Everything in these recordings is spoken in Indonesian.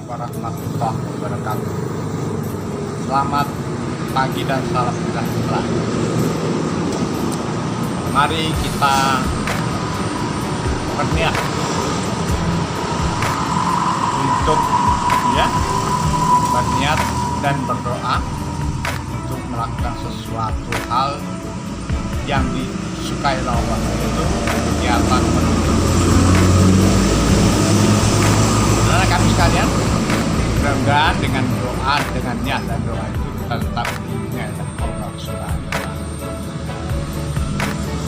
warahmatullahi wabarakatuh. Selamat pagi dan salam sejahtera. Mari kita berniat untuk berniat dan berdoa untuk melakukan sesuatu hal yang disukai Allah, yaitu kegiatan menuntut. Karena kami sekalian, mudah-mudahan dengan doa, dengan niat dan doa itu kita tetap diizinkan oleh Allah Subhanahu wa Ta'ala.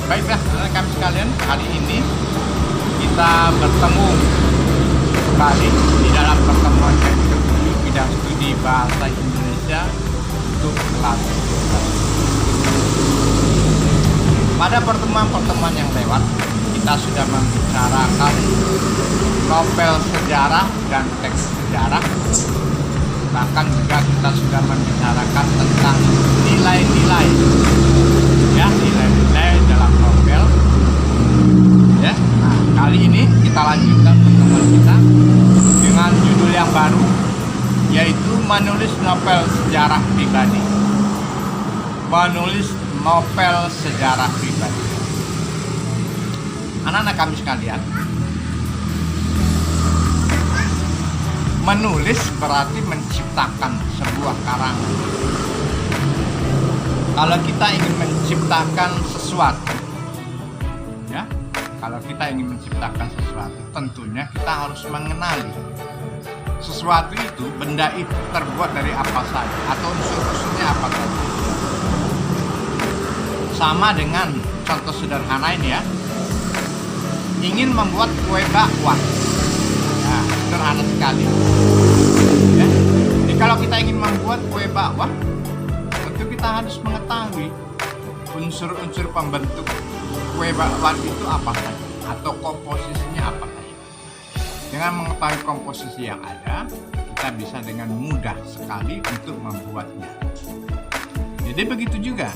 Baiklah, anak kami sekalian, hari ini kita bertemu kembali di dalam pertemuan yang ke-7 bidang studi bahasa Indonesia untuk kelas 12. Pada pertemuan-pertemuan yang lewat, kita sudah membicarakan novel sejarah dan teks sejarah. Bahkan juga kita sudah membicarakan tentang nilai-nilai, nilai-nilai dalam novel. Nah, kali ini kita lanjutkan pertemuan kita dengan judul yang baru, yaitu menulis novel sejarah pribadi. Menulis novel sejarah pribadi. Anak-anak kami sekalian, menulis berarti menciptakan sebuah karangan. Kalau kita ingin menciptakan sesuatu, kalau kita ingin menciptakan sesuatu, tentunya kita harus mengenali sesuatu itu, benda itu terbuat dari apa saja atau unsur-unsurnya apa saja. Sama dengan contoh sederhana ini ingin membuat kue bakwan. Nah, sederhana sekali. Jadi kalau kita ingin membuat kue bakwan, tentu kita harus mengetahui unsur-unsur pembentuk kue bakwan itu apa saja atau komposisinya apa saja. Dengan mengetahui komposisi yang ada, kita bisa dengan mudah sekali untuk membuatnya. Jadi begitu juga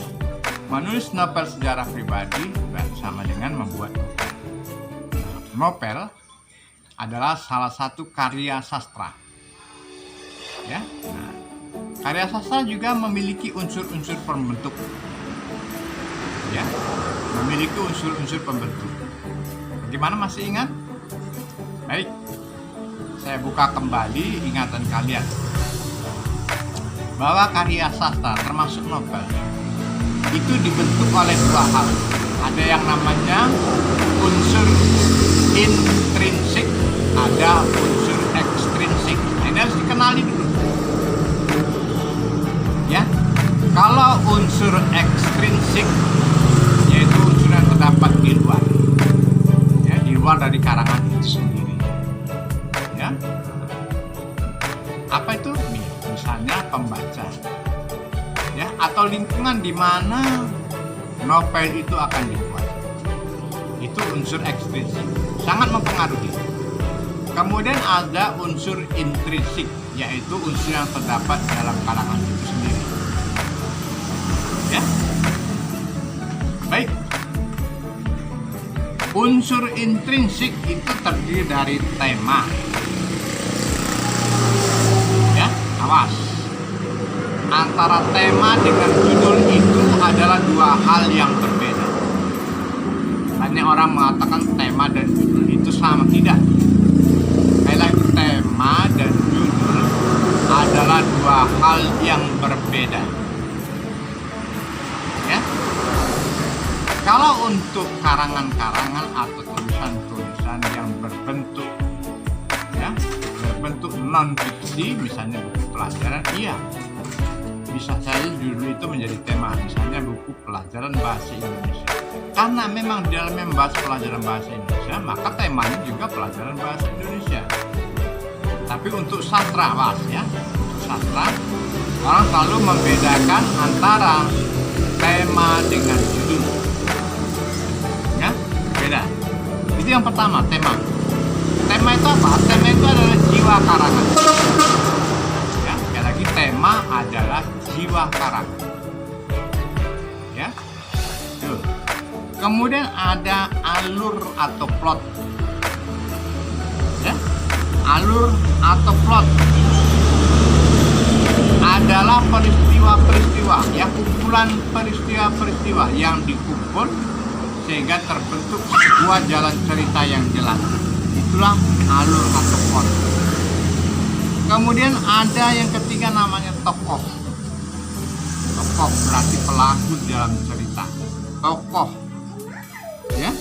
menulis novel sejarah pribadi sama dengan membuat novel. Novel adalah salah satu karya sastra. Nah, karya sastra juga memiliki unsur-unsur pembentuk. Memiliki unsur-unsur pembentuk. Bagaimana, masih ingat? Baik, saya buka kembali ingatan kalian bahwa karya sastra termasuk novel itu dibentuk oleh dua hal. Ada yang namanya unsur intrinsik, ada unsur ekstrinsik. Nah, ini harus dikenali dulu. Kalau unsur ekstrinsik, yaitu unsur yang terdapat di luar, di luar dari karangan itu sendiri. Apa itu? Misalnya pembaca, atau lingkungan di mana novel itu akan dibuat. Itu unsur ekstrinsik, sangat mempengaruhi. Kemudian ada unsur intrinsik, yaitu unsur yang terdapat dalam karangan itu sendiri. Baik. Unsur intrinsik itu terdiri dari tema. Awas. Antara tema dengan judul itu adalah dua hal yang berbeda. Banyak orang mengatakan tema dan judul itu sama. Tidak. Tema dan judul adalah dua hal yang berbeda. Kalau untuk karangan-karangan atau tulisan-tulisan yang berbentuk non-fiksi, misalnya buku pelajaran, bisa saja judul itu menjadi tema, misalnya buku pelajaran bahasa Indonesia. Karena memang di dalam membahas pelajaran bahasa Indonesia, maka temanya juga pelajaran bahasa Indonesia. Tapi untuk sastra, untuk sastra, orang selalu membedakan antara tema dengan judul. Beda. Itu yang pertama, tema. Tema itu apa? Tema itu adalah jiwa karangan. Sekali lagi, tema adalah jiwa karangan. Kemudian ada alur atau plot. Alur atau plot adalah peristiwa-peristiwa, ya, kumpulan peristiwa-peristiwa yang dikumpul sehingga terbentuk sebuah jalan cerita yang jelas. Itulah alur atau plot. Kemudian ada yang ketiga namanya tokoh. Tokoh berarti pelaku di dalam cerita. Tokoh, ya,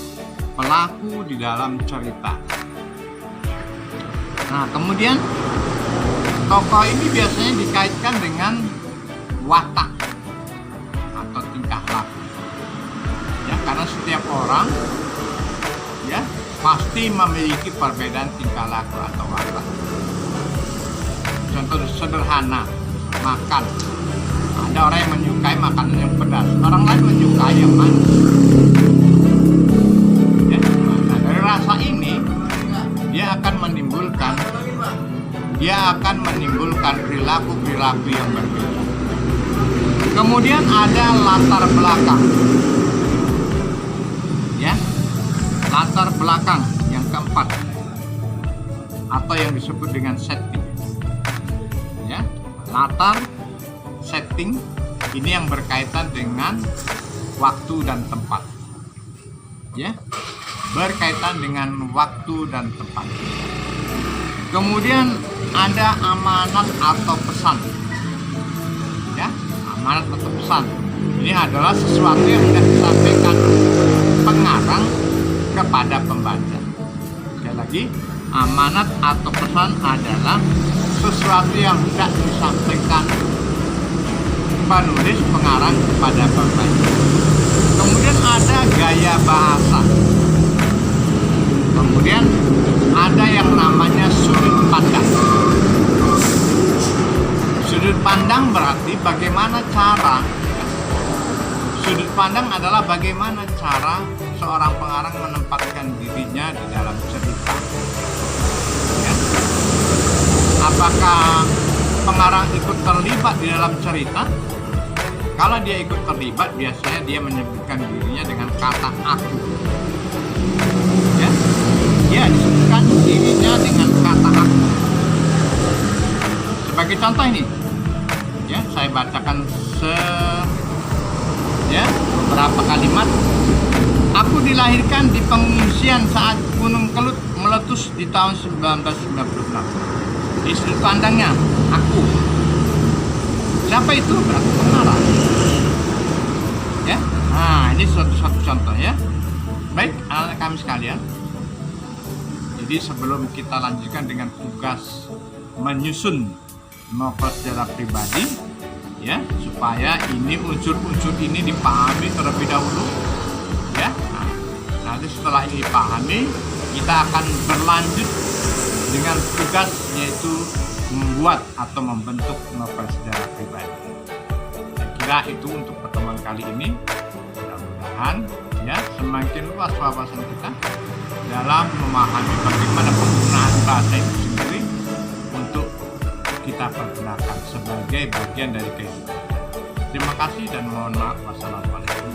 pelaku di dalam cerita. Nah, kemudian tokoh ini biasanya dikaitkan dengan watak atau tingkah laku. Ya, karena setiap orang, ya, pasti memiliki perbedaan tingkah laku atau watak. Contoh sederhana, makan. Ada orang yang menyukai makanan yang pedas, orang lain menyukai yang manis. Ya, nah, dari rasa ini dia akan menimbulkan perilaku-perilaku yang berbeda. Kemudian ada latar belakang. Ya, latar belakang yang keempat atau yang disebut dengan setting. Ya, latar, setting ini yang berkaitan dengan waktu dan tempat. Ya, berkaitan dengan waktu dan tempat. Kemudian ada amanat atau pesan. Ya, amanat atau pesan. Ini adalah sesuatu yang hendak disampaikan pengarang kepada pembaca. Sekali lagi, amanat atau pesan adalah sesuatu yang hendak disampaikan penulis pengarang kepada pembaca. Kemudian ada gaya bahasa. Kemudian ada yang namanya sudut pandang. Sudut pandang berarti bagaimana cara, sudut pandang adalah bagaimana cara seorang pengarang menempatkan dirinya di dalam cerita. Ya. Apakah pengarang ikut terlibat di dalam cerita? Kalau dia ikut terlibat, biasanya dia menyebutkan dirinya dengan kata aku. Ya, dia disebutkan dirinya dengan kata aku. Sebagai contoh ini, ya, saya bacakan beberapa kalimat. Aku dilahirkan di pengungsian saat Gunung Kelut meletus di tahun 1996. Di sudut pandangnya, aku. Siapa itu? Berarti pengarang. Ya, nah ini satu contoh ya. Baik, anak-anak kami sekalian. Jadi sebelum kita lanjutkan dengan tugas menyusun novel sejarah pribadi, ya, supaya ini unsur-unsur ini dipahami terlebih dahulu, ya. Nah, nanti setelah ini dipahami, kita akan berlanjut dengan tugas yaitu membuat atau membentuk novel sejarah pribadi. Saya kira itu untuk pertemuan kali ini. Mudah-mudahan ya semakin luas wawasan kita dalam memahami bagaimana penggunaan bahasa itu sendiri untuk kita pergunakan sebagai bagian dari kehidupan. Terima kasih dan mohon maaf. Wassalamualaikum.